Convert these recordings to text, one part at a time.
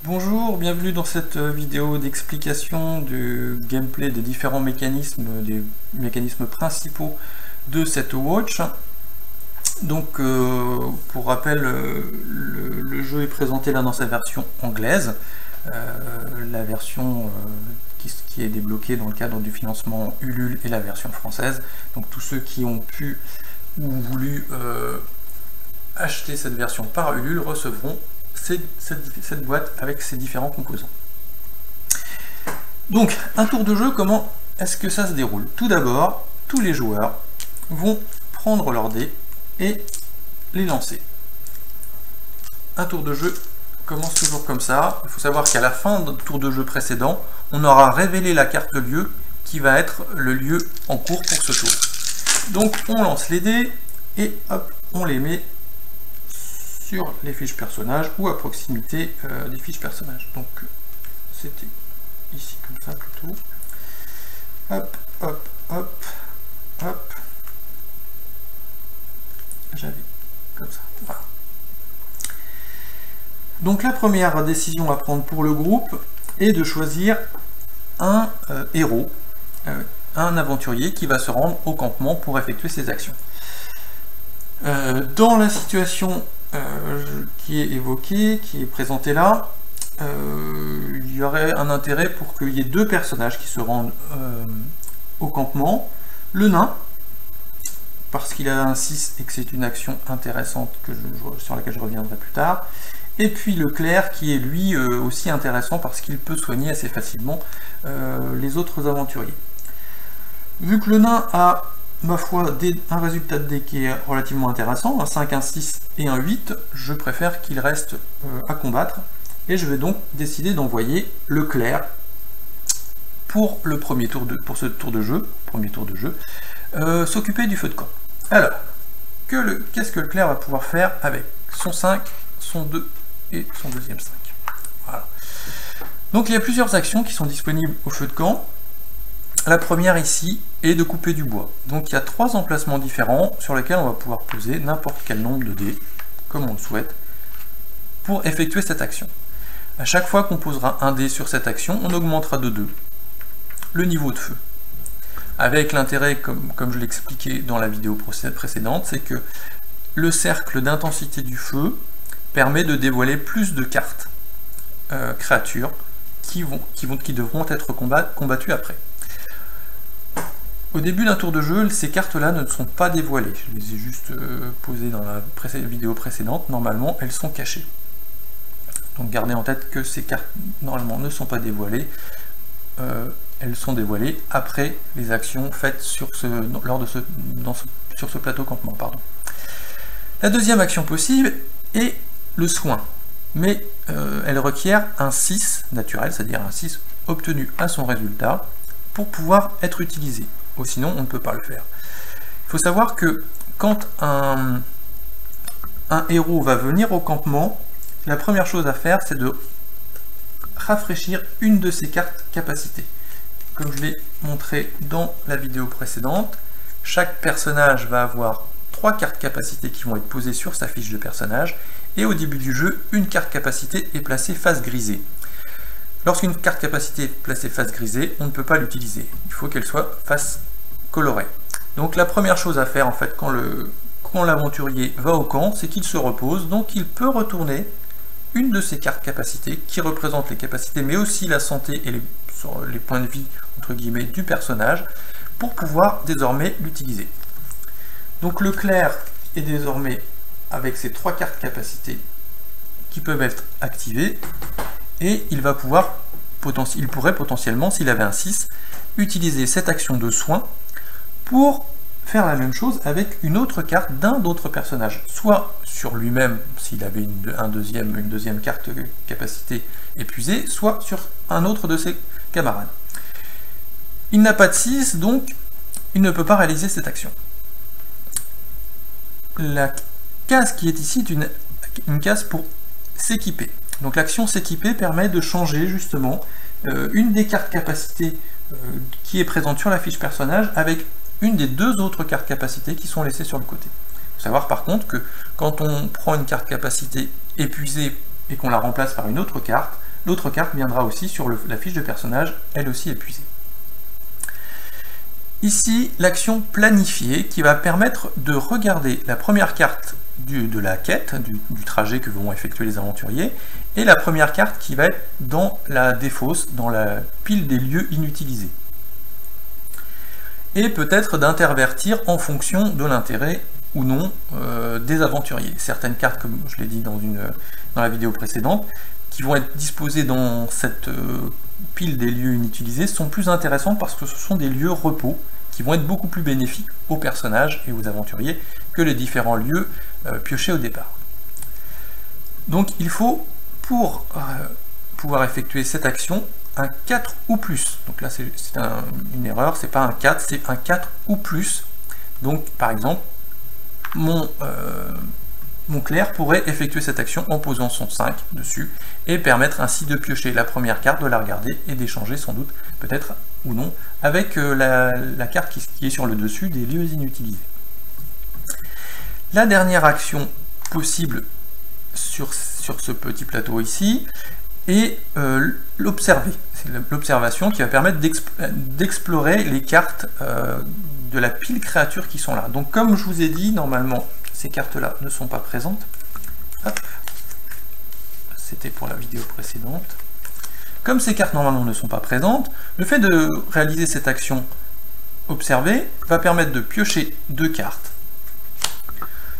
Bonjour, bienvenue dans cette vidéo d'explication du gameplay des différents mécanismes, des mécanismes principaux de cette watch. Donc pour rappel, le jeu est présenté là dans sa version anglaise, la version qui est débloquée dans le cadre du financement Ulule et la version française. Donc tous ceux qui ont pu ou voulu acheter cette version par Ulule recevront cette boîte avec ses différents composants. Donc, un tour de jeu, comment est-ce que ça se déroule? Tout d'abord, tous les joueurs vont prendre leurs dés et les lancer. Un tour de jeu commence toujours comme ça. Il faut savoir qu'à la fin d'un tour de jeu précédent, on aura révélé la carte lieu qui va être le lieu en cours pour ce tour. Donc, on lance les dés et hop, on les met sur les fiches personnages ou à proximité des fiches personnages. Donc c'était ici comme ça plutôt. Hop, hop, hop, hop. J'avais comme ça. Voilà. Donc la première décision à prendre pour le groupe est de choisir un héros, un aventurier qui va se rendre au campement pour effectuer ses actions. Dans la situation qui est évoqué, qui est présenté là, il y aurait un intérêt pour qu'il y ait deux personnages qui se rendent au campement. Le nain, parce qu'il a un 6 et que c'est une action intéressante sur laquelle je reviendrai plus tard. Et puis le clerc qui est lui aussi intéressant parce qu'il peut soigner assez facilement les autres aventuriers. Vu que le nain a ma foi, un résultat de dés qui est relativement intéressant, un 5, un 6 et un 8, je préfère qu'il reste à combattre, et je vais donc décider d'envoyer le clerc pour ce tour de jeu, s'occuper du feu de camp. Alors, qu'est-ce que le clerc va pouvoir faire avec son 5, son 2 et son deuxième 5? Voilà. Donc il y a plusieurs actions qui sont disponibles au feu de camp. La première ici est de couper du bois. Donc il y a 3 emplacements différents sur lesquels on va pouvoir poser n'importe quel nombre de dés, comme on le souhaite, pour effectuer cette action. À chaque fois qu'on posera un dé sur cette action, on augmentera de 2 le niveau de feu. Avec l'intérêt, comme je l'expliquais dans la vidéo précédente, c'est que le cercle d'intensité du feu permet de dévoiler plus de cartes créatures qui devront être combattues après. Au début d'un tour de jeu, ces cartes-là ne sont pas dévoilées. Je les ai juste posées dans la vidéo précédente. Normalement, elles sont cachées. Donc gardez en tête que ces cartes, normalement, ne sont pas dévoilées. Elles sont dévoilées après les actions faites sur ce plateau campement. Pardon. La deuxième action possible est le soin. Mais elle requiert un 6 naturel, c'est-à-dire un 6 obtenu à son résultat, pour pouvoir être utilisé. Ou sinon on ne peut pas le faire. Il faut savoir que quand un héros va venir au campement, la première chose à faire c'est de rafraîchir une de ses cartes capacités. Comme je l'ai montré dans la vidéo précédente, chaque personnage va avoir 3 cartes capacités qui vont être posées sur sa fiche de personnage, et au début du jeu, une carte capacité est placée face grisée. Lorsqu'une carte capacité est placée face grisée, on ne peut pas l'utiliser. Il faut qu'elle soit face colorée. Donc la première chose à faire en fait quand l'aventurier va au camp, c'est qu'il se repose. Donc il peut retourner une de ses cartes capacités qui représente les capacités mais aussi la santé et les points de vie entre guillemets du personnage pour pouvoir désormais l'utiliser. Donc le clerc est désormais avec ses 3 cartes capacités qui peuvent être activées. Et il pourrait potentiellement, s'il avait un 6, utiliser cette action de soin pour faire la même chose avec une autre carte d'un autre personnage, soit sur lui-même s'il avait une deuxième carte capacité épuisée, soit sur un autre de ses camarades. Il n'a pas de 6, donc il ne peut pas réaliser cette action. La case qui est ici est une case pour s'équiper. Donc l'action s'équiper permet de changer justement une des cartes capacités qui est présente sur la fiche personnage avec une des 2 autres cartes capacités qui sont laissées sur le côté. Il faut savoir par contre que quand on prend une carte capacité épuisée et qu'on la remplace par une autre carte, l'autre carte viendra aussi sur la fiche de personnage, elle aussi épuisée. Ici, l'action planifiée qui va permettre de regarder la première carte de la quête, du trajet que vont effectuer les aventuriers, et la première carte qui va être dans la défausse, dans la pile des lieux inutilisés. Et peut-être d'intervertir en fonction de l'intérêt ou non des aventuriers. Certaines cartes, comme je l'ai dit dans la vidéo précédente, qui vont être disposées dans cette pile des lieux inutilisés sont plus intéressantes parce que ce sont des lieux repos qui vont être beaucoup plus bénéfiques aux personnages et aux aventuriers que les différents lieux piochés au départ. Donc il faut, pour pouvoir effectuer cette action, un 4 ou plus. Donc là c'est une erreur, c'est pas un 4, c'est un 4 ou plus. Donc par exemple, mon clerc pourrait effectuer cette action en posant son 5 dessus et permettre ainsi de piocher la première carte, de la regarder et d'échanger sans doute, peut-être ou non, avec la carte qui est sur le dessus des lieux inutilisés. La dernière action possible sur ce petit plateau ici est l'observer. C'est l'observation qui va permettre d'explorer les cartes de la pile créatures qui sont là. Donc comme je vous ai dit, normalement ces cartes-là ne sont pas présentes. C'était pour la vidéo précédente. Comme ces cartes normalement ne sont pas présentes, le fait de réaliser cette action observer va permettre de piocher deux cartes,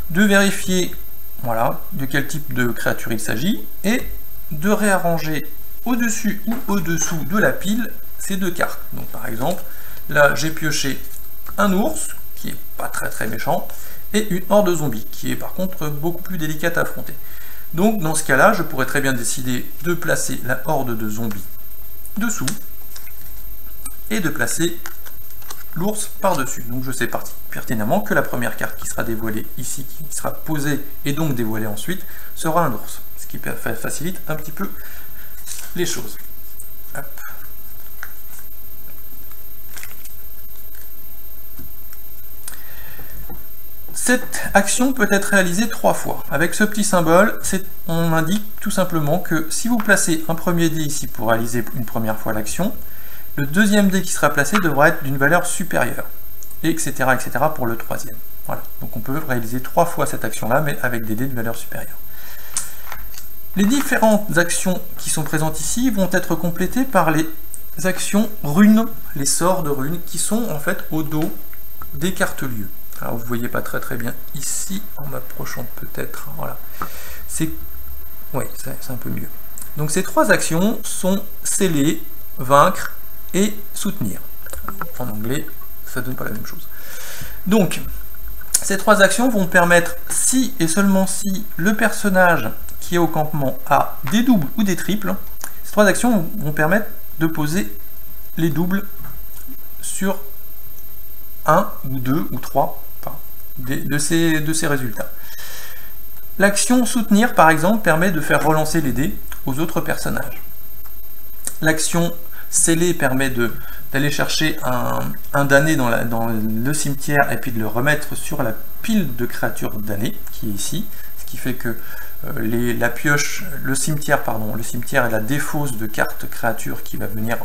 de vérifier voilà, de quel type de créature il s'agit, et de réarranger au-dessus ou au-dessous de la pile ces deux cartes. Donc par exemple, là j'ai pioché un ours, qui est pas très méchant, et une horde de zombies, qui est par contre beaucoup plus délicate à affronter. Donc dans ce cas-là, je pourrais très bien décider de placer la horde de zombies dessous, et de placer l'ours par-dessus. Donc je sais pertinemment que la première carte qui sera dévoilée ici, qui sera posée et donc dévoilée ensuite, sera un ours. Ce qui facilite un petit peu les choses. Hop. Cette action peut être réalisée 3 fois. Avec ce petit symbole, on indique tout simplement que si vous placez un premier dé ici pour réaliser une première fois l'action, le deuxième dé qui sera placé devra être d'une valeur supérieure, etc. pour le troisième. Voilà. Donc on peut réaliser 3 fois cette action-là, mais avec des dés de valeur supérieure. Les différentes actions qui sont présentes ici vont être complétées par les actions runes, les sorts de runes, qui sont en fait au dos des cartes lieux. Alors vous ne voyez pas très bien ici, en m'approchant peut-être, voilà. Oui, c'est un peu mieux. Donc ces 3 actions sont sceller, vaincre et soutenir. En anglais, ça ne donne pas la même chose. Donc, ces 3 actions vont permettre, si et seulement si le personnage qui est au campement a des doubles ou des triples, ces 3 actions vont permettre de poser les doubles sur 1 ou 2 ou 3 de ces résultats. L'action soutenir, par exemple, permet de faire relancer les dés aux autres personnages. L'action sceller permet d'aller chercher un damné dans le cimetière et puis de le remettre sur la pile de créatures damnées qui est ici, ce qui fait que la pioche, le cimetière est la défausse de cartes créatures qui va venir,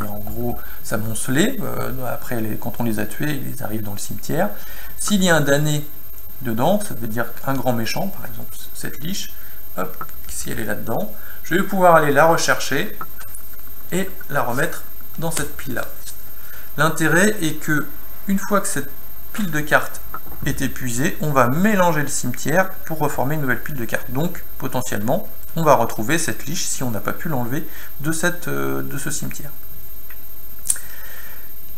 en gros s'amonceler. Après, quand on les a tués, ils arrivent dans le cimetière. S'il y a un damné dedans, ça veut dire un grand méchant, par exemple cette liche, hop, si elle est là-dedans, je vais pouvoir aller la rechercher et la remettre dans cette pile-là. L'intérêt est que, une fois que cette pile de cartes est épuisée, on va mélanger le cimetière pour reformer une nouvelle pile de cartes. Donc, potentiellement, on va retrouver cette liche si on n'a pas pu l'enlever de ce cimetière.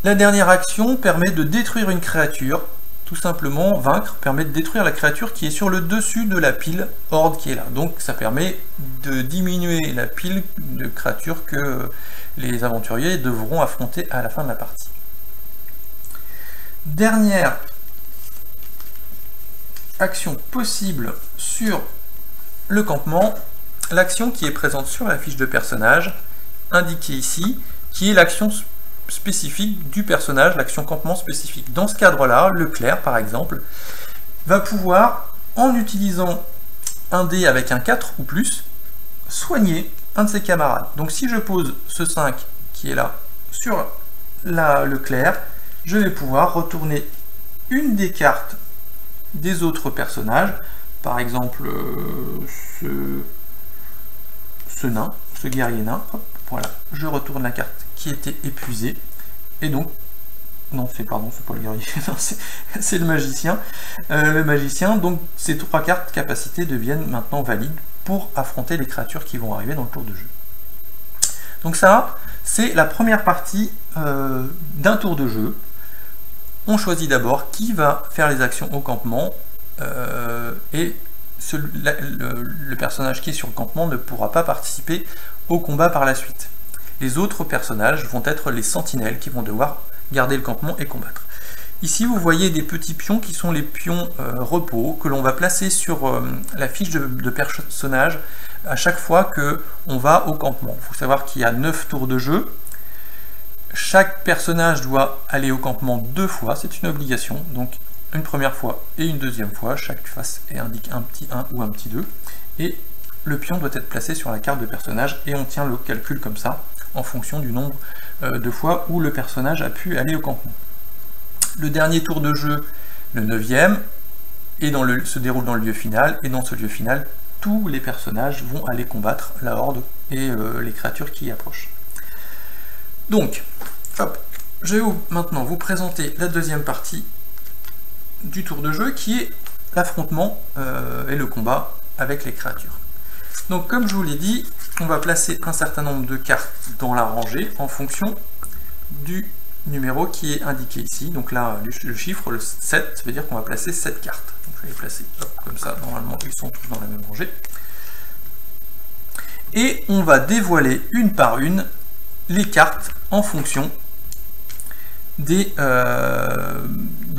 La dernière action permet de détruire une créature. Tout simplement, vaincre permet de détruire la créature qui est sur le dessus de la pile horde qui est là. Donc ça permet de diminuer la pile de créatures que les aventuriers devront affronter à la fin de la partie. Dernière action possible sur le campement, l'action qui est présente sur la fiche de personnage, indiquée ici, qui est l'action spécifique du personnage, l'action campement spécifique. Dans ce cadre-là, le clerc, par exemple, va pouvoir, en utilisant un dé avec un 4 ou plus, soigner un de ses camarades. Donc si je pose ce 5 qui est là sur le clair, je vais pouvoir retourner une des cartes des autres personnages, par exemple ce nain, ce guerrier nain, hop, voilà, je retourne la carte qui était épuisée, et donc, non, c'est pas le guerrier, c'est le magicien. Donc ces 3 cartes capacité deviennent maintenant valides pour affronter les créatures qui vont arriver dans le tour de jeu. Donc ça, c'est la première partie d'un tour de jeu. On choisit d'abord qui va faire les actions au campement, et le personnage qui est sur le campement ne pourra pas participer au combat par la suite. Les autres personnages vont être les sentinelles qui vont devoir garder le campement et combattre. Ici vous voyez des petits pions qui sont les pions repos que l'on va placer sur la fiche de personnage à chaque fois que on va au campement. Il faut savoir qu'il y a 9 tours de jeu. Chaque personnage doit aller au campement 2 fois, c'est une obligation, donc une première fois et une deuxième fois, chaque face indique un petit 1 ou un petit 2, et le pion doit être placé sur la carte de personnage, et on tient le calcul comme ça, en fonction du nombre de fois où le personnage a pu aller au campement. Le dernier tour de jeu, le 9e, se déroule dans le lieu final, et dans ce lieu final, tous les personnages vont aller combattre la horde et les créatures qui y approchent. Donc, hop, je vais maintenant vous présenter la deuxième partie du tour de jeu, qui est l'affrontement et le combat avec les créatures. Donc comme je vous l'ai dit, on va placer un certain nombre de cartes dans la rangée en fonction du numéro qui est indiqué ici. Donc là, le chiffre, le 7, ça veut dire qu'on va placer 7 cartes. Donc je vais les placer comme ça, normalement ils sont tous dans la même rangée. Et on va dévoiler une par une les cartes en fonction de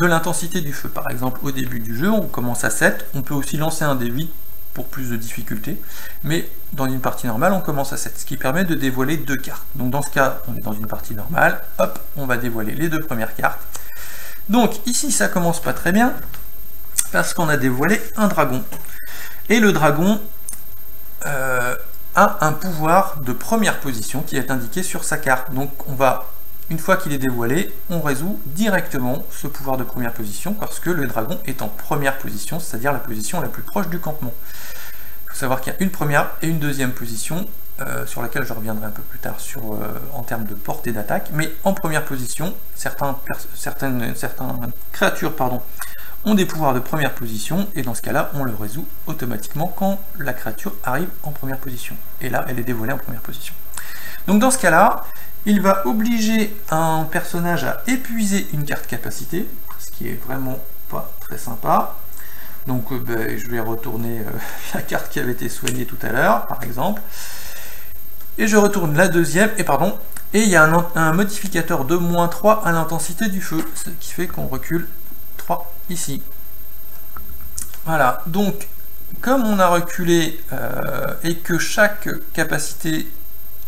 l'intensité du feu. Par exemple, au début du jeu, on commence à 7, on peut aussi lancer un D8 pour plus de difficulté, mais dans une partie normale, on commence à 7, ce qui permet de dévoiler 2 cartes. Donc dans ce cas, on est dans une partie normale, hop, on va dévoiler les 2 premières cartes. Donc ici, ça commence pas très bien, parce qu'on a dévoilé un dragon. Et le dragon a un pouvoir de première position qui est indiqué sur sa carte. Donc on va, une fois qu'il est dévoilé, on résout directement ce pouvoir de première position parce que le dragon est en première position, c'est-à-dire la position la plus proche du campement. Il faut savoir qu'il y a une première et une deuxième position, sur laquelle je reviendrai un peu plus tard en termes de portée d'attaque, mais en première position, certaines créatures ont des pouvoirs de première position, et dans ce cas-là, on le résout automatiquement quand la créature arrive en première position. Et là, elle est dévoilée en première position. Donc dans ce cas-là, il va obliger un personnage à épuiser une carte capacité, ce qui est vraiment pas très sympa. Donc je vais retourner la carte qui avait été soignée tout à l'heure, par exemple. Et je retourne la deuxième, et il y a un modificateur de -3 à l'intensité du feu, ce qui fait qu'on recule 3 ici. Voilà, donc comme on a reculé et que chaque capacité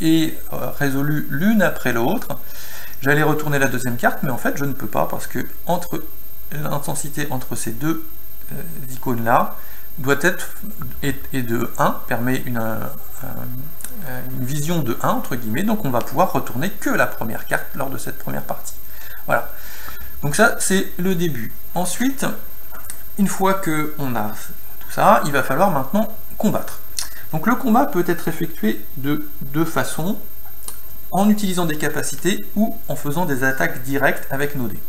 est résolue l'une après l'autre, j'allais retourner la deuxième carte, mais en fait je ne peux pas parce que l'intensité entre ces deux icônes là doit être et de 1, permet une vision de 1 entre guillemets, donc on va pouvoir retourner que la première carte lors de cette première partie. Voilà, donc ça c'est le début. Ensuite, une fois que on a tout ça, il va falloir maintenant combattre. Donc le combat peut être effectué de deux façons, en utilisant des capacités ou en faisant des attaques directes avec nos dés.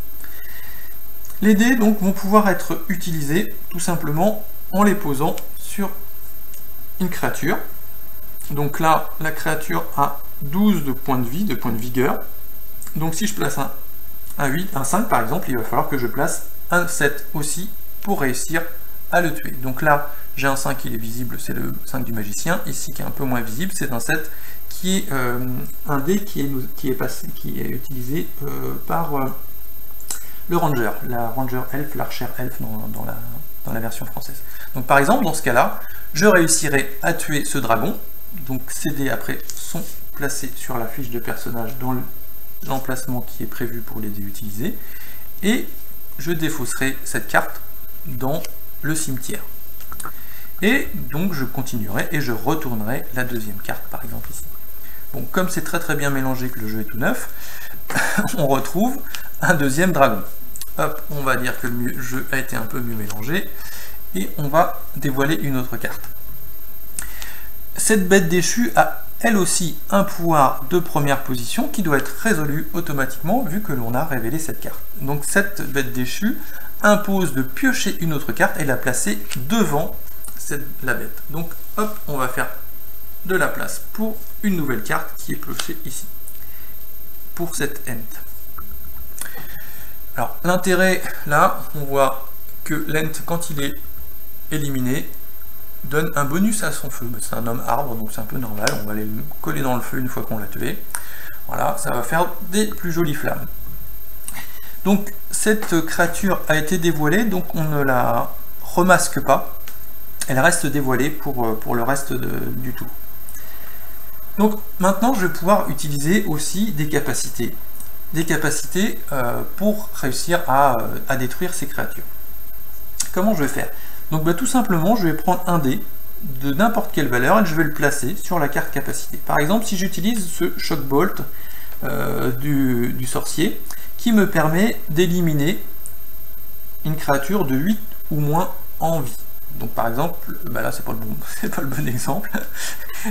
Les dés donc vont pouvoir être utilisés tout simplement en les posant sur une créature. Donc là, la créature a 12 de points de vie, de points de vigueur. Donc si je place un 5 par exemple, il va falloir que je place un 7 aussi pour réussir à le tuer. Donc là, j'ai un 5 qui est visible, c'est le 5 du magicien. Ici, qui est un peu moins visible, c'est un 7 qui est un dé qui est utilisé par le ranger, la ranger elfe, l'archer elfe dans la version française. Donc par exemple, dans ce cas-là, je réussirai à tuer ce dragon. Donc ces dés après sont placés sur la fiche de personnage dans l'emplacement qui est prévu pour les dés utilisés. Et je défausserai cette carte dans le cimetière. Et donc je continuerai et je retournerai la deuxième carte, par exemple ici. Bon, comme c'est très bien mélangé, que le jeu est tout neuf, on retrouve un deuxième dragon. Hop, on va dire que le jeu a été un peu mieux mélangé, et on va dévoiler une autre carte. Cette bête déchue a elle aussi un pouvoir de première position qui doit être résolu automatiquement vu que l'on a révélé cette carte. Donc cette bête déchue impose de piocher une autre carte et la placer devant la bête. Donc hop, on va faire de la place pour une nouvelle carte qui est piochée ici, pour cette ent. Alors l'intérêt, là, on voit que l'ent, quand il est éliminé, donne un bonus à son feu. C'est un homme arbre, donc c'est un peu normal, on va aller le coller dans le feu une fois qu'on l'a tué. Voilà, ça va faire des plus jolies flammes. Donc cette créature a été dévoilée, donc on ne la remasque pas, elle reste dévoilée pour le reste du tour. Donc maintenant je vais pouvoir utiliser aussi des capacités pour réussir à détruire ces créatures. Comment je vais faire? Donc tout simplement, je vais prendre un dé de n'importe quelle valeur et je vais le placer sur la carte capacité. Par exemple, si j'utilise ce Shock Bolt du sorcier, qui me permet d'éliminer une créature de 8 ou moins en vie. Donc par exemple, là c'est pas le bon exemple,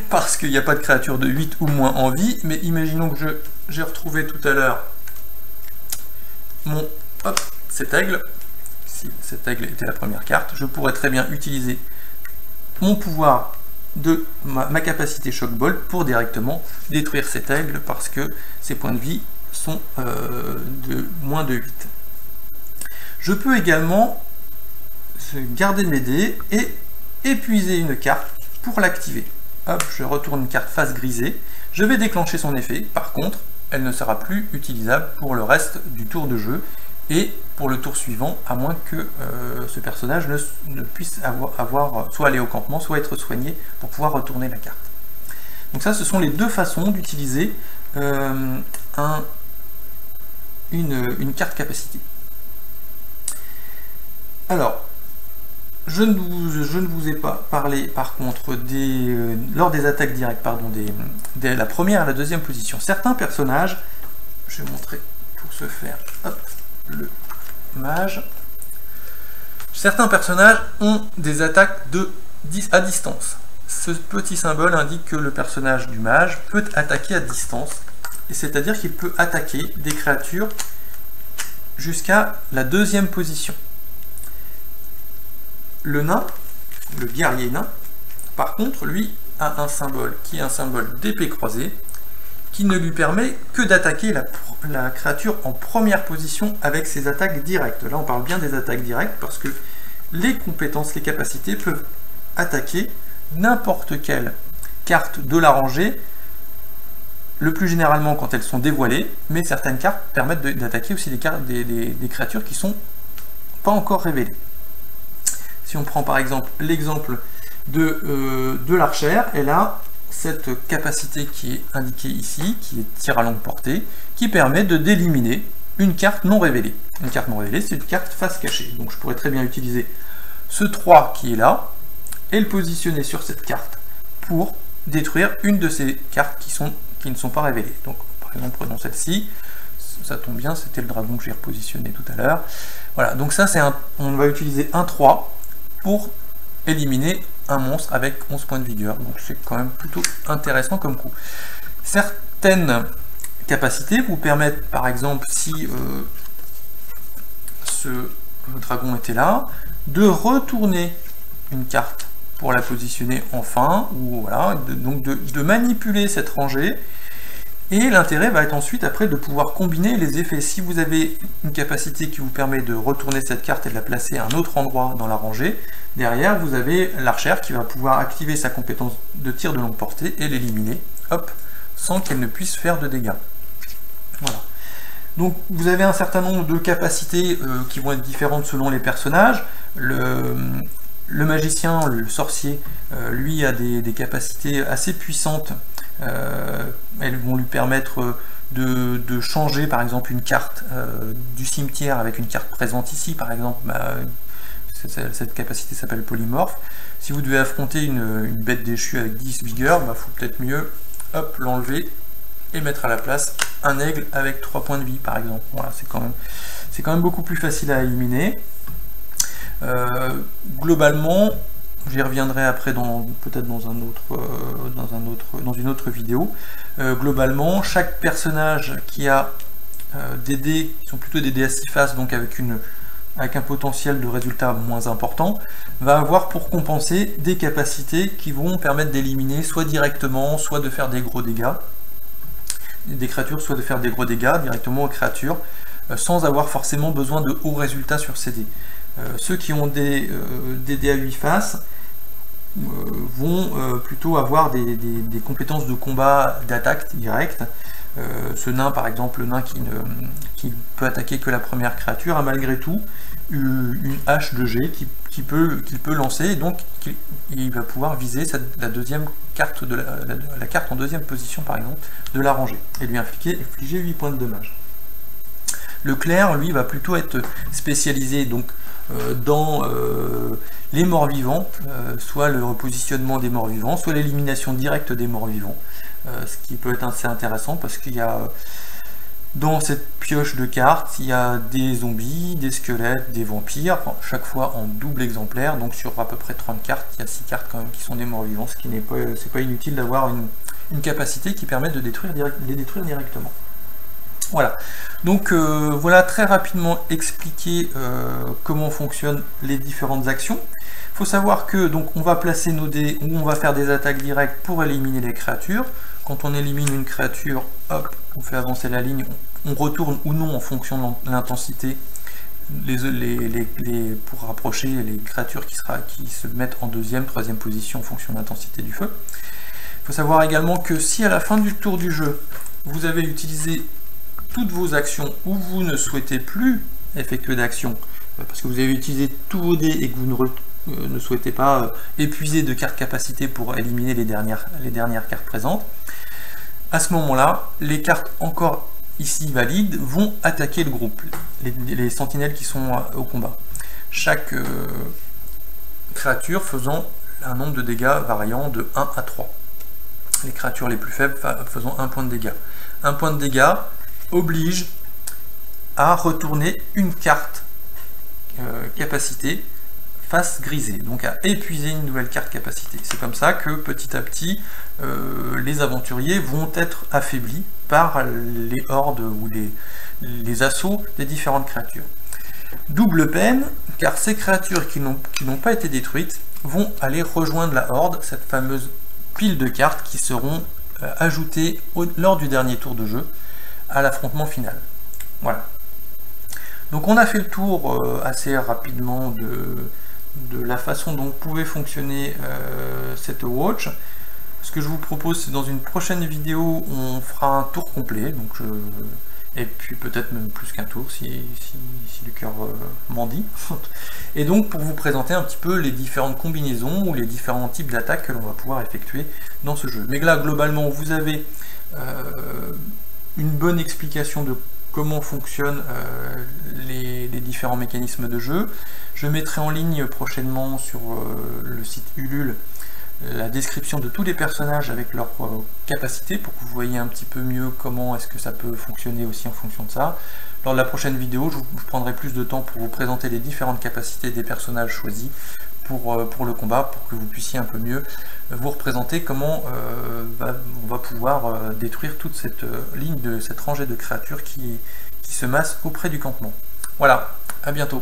parce qu'il n'y a pas de créature de 8 ou moins en vie, mais imaginons que j'ai retrouvé tout à l'heure cet aigle. Si cet aigle était la première carte, je pourrais très bien utiliser mon pouvoir de ma capacité Shock Bolt pour directement détruire cet aigle parce que ses points de vie sont de moins de 8. Je peux également garder mes dés et épuiser une carte pour l'activer. Hop, je retourne une carte face grisée, je vais déclencher son effet, par contre, elle ne sera plus utilisable pour le reste du tour de jeu et pour le tour suivant, à moins que ce personnage ne puisse soit aller au campement, soit être soigné pour pouvoir retourner la carte. Donc ça, ce sont les deux façons d'utiliser une carte capacité. Alors, je ne vous ai pas parlé par contre lors des attaques directes, de la première à la deuxième position. Certains personnages, je vais montrer pour ce faire, hop, le mage. Certains personnages ont des attaques à distance. Ce petit symbole indique que le personnage du mage peut attaquer à distance, et c'est-à-dire qu'il peut attaquer des créatures jusqu'à la deuxième position. Le nain, le guerrier nain, par contre, lui a un symbole qui est un symbole d'épée croisée, qui ne lui permet que d'attaquer la créature en première position avec ses attaques directes. Là, on parle bien des attaques directes parce que les compétences, les capacités peuvent attaquer n'importe quelle carte de la rangée, le plus généralement quand elles sont dévoilées, mais certaines cartes permettent d'attaquer aussi des créatures qui ne sont pas encore révélées. Si on prend par exemple l'exemple de l'archère, elle a cette capacité qui est indiquée ici, qui est tir à longue portée, qui permet d'éliminer une carte non révélée. Une carte non révélée, c'est une carte face cachée. Donc je pourrais très bien utiliser ce 3 qui est là, et le positionner sur cette carte pour détruire une de ces cartes qui ne sont pas révélées. Donc par exemple, prenons celle-ci, ça tombe bien, c'était le dragon que j'ai repositionné tout à l'heure. Voilà, donc ça on va utiliser un 3 pour éliminer un monstre avec 11 points de vigueur. Donc c'est quand même plutôt intéressant comme coup. Certaines capacités vous permettent, par exemple, si ce dragon était là, de retourner une carte pour la positionner en fin, ou voilà, donc de manipuler cette rangée. Et l'intérêt va être ensuite après de pouvoir combiner les effets. Si vous avez une capacité qui vous permet de retourner cette carte et de la placer à un autre endroit dans la rangée, derrière vous avez l'archère qui va pouvoir activer sa compétence de tir de longue portée et l'éliminer, hop, sans qu'elle ne puisse faire de dégâts. Voilà. Donc vous avez un certain nombre de capacités qui vont être différentes selon les personnages. Le magicien, le sorcier, lui a des capacités assez puissantes. Elles vont lui permettre de changer par exemple une carte du cimetière avec une carte présente ici par exemple. cette capacité s'appelle polymorphe. Si vous devez affronter une bête déchue avec 10 vigueur, il faut peut-être mieux l'enlever et mettre à la place un aigle avec 3 points de vie par exemple. Voilà, c'est quand même beaucoup plus facile à éliminer. Globalement, j'y reviendrai après peut-être dans une autre vidéo. Globalement, chaque personnage qui a des dés qui sont plutôt des dés à 6 faces, donc avec un potentiel de résultat moins important, va avoir pour compenser des capacités qui vont permettre d'éliminer soit directement, soit de faire des gros dégâts des créatures, soit de faire des gros dégâts directement aux créatures, sans avoir forcément besoin de hauts résultats sur ces dés. Ceux qui ont des dés à 8 faces vont plutôt avoir des compétences de combat, d'attaque directe. Ce nain, par exemple, le nain qui peut attaquer que la première créature, a malgré tout une hache de jet qu'il peut lancer, et donc il va pouvoir viser la deuxième carte, la carte en deuxième position, par exemple, de la rangée, et lui infliger 8 points de dommage. Le clerc, lui, va plutôt être spécialisé donc dans les morts-vivants, soit le repositionnement des morts-vivants, soit l'élimination directe des morts-vivants, ce qui peut être assez intéressant parce qu'il y a dans cette pioche de cartes, il y a des zombies, des squelettes, des vampires, chaque fois en double exemplaire, donc sur à peu près 30 cartes, il y a 6 cartes quand même qui sont des morts-vivants, ce qui n'est pas inutile d'avoir une capacité qui permet de les détruire directement. Voilà, donc voilà très rapidement expliqué comment fonctionnent les différentes actions. Il faut savoir que donc on va placer nos dés, ou on va faire des attaques directes pour éliminer les créatures. Quand on élimine une créature, hop, on fait avancer la ligne, on retourne ou non en fonction de l'intensité pour rapprocher les créatures qui se mettent en deuxième, troisième position en fonction de l'intensité du feu. Il faut savoir également que si à la fin du tour du jeu, vous avez utilisé toutes vos actions ou vous ne souhaitez plus effectuer d'action parce que vous avez utilisé tous vos dés et que vous ne souhaitez pas épuiser de cartes capacité pour éliminer les dernières cartes présentes, à ce moment-là, les cartes encore ici valides vont attaquer le groupe, les sentinelles qui sont au combat. Chaque créature faisant un nombre de dégâts variant de 1 à 3. Les créatures les plus faibles faisant 1 point de dégâts. 1 point de dégâts oblige à retourner une carte capacité face grisée, donc à épuiser une nouvelle carte capacité. C'est comme ça que petit à petit les aventuriers vont être affaiblis par les hordes ou les assauts des différentes créatures. Double peine, car ces créatures qui n'ont pas été détruites vont aller rejoindre la horde, cette fameuse pile de cartes qui seront ajoutées lors du dernier tour de jeu à l'affrontement final. Voilà. Donc on a fait le tour assez rapidement de la façon dont pouvait fonctionner cette watch. Ce que je vous propose, c'est dans une prochaine vidéo, on fera un tour complet, donc et puis peut-être même plus qu'un tour si le cœur m'en dit. Et donc pour vous présenter un petit peu les différentes combinaisons ou les différents types d'attaques que l'on va pouvoir effectuer dans ce jeu. Mais là, globalement, vous avez une bonne explication de comment fonctionnent les différents mécanismes de jeu. Je mettrai en ligne prochainement sur le site Ulule la description de tous les personnages avec leurs capacités pour que vous voyez un petit peu mieux comment est-ce que ça peut fonctionner aussi en fonction de ça. Lors de la prochaine vidéo, je prendrai plus de temps pour vous présenter les différentes capacités des personnages choisis pour le combat, pour que vous puissiez un peu mieux vous représenter comment on va pouvoir détruire toute cette ligne, cette rangée de créatures qui se massent auprès du campement. Voilà, à bientôt.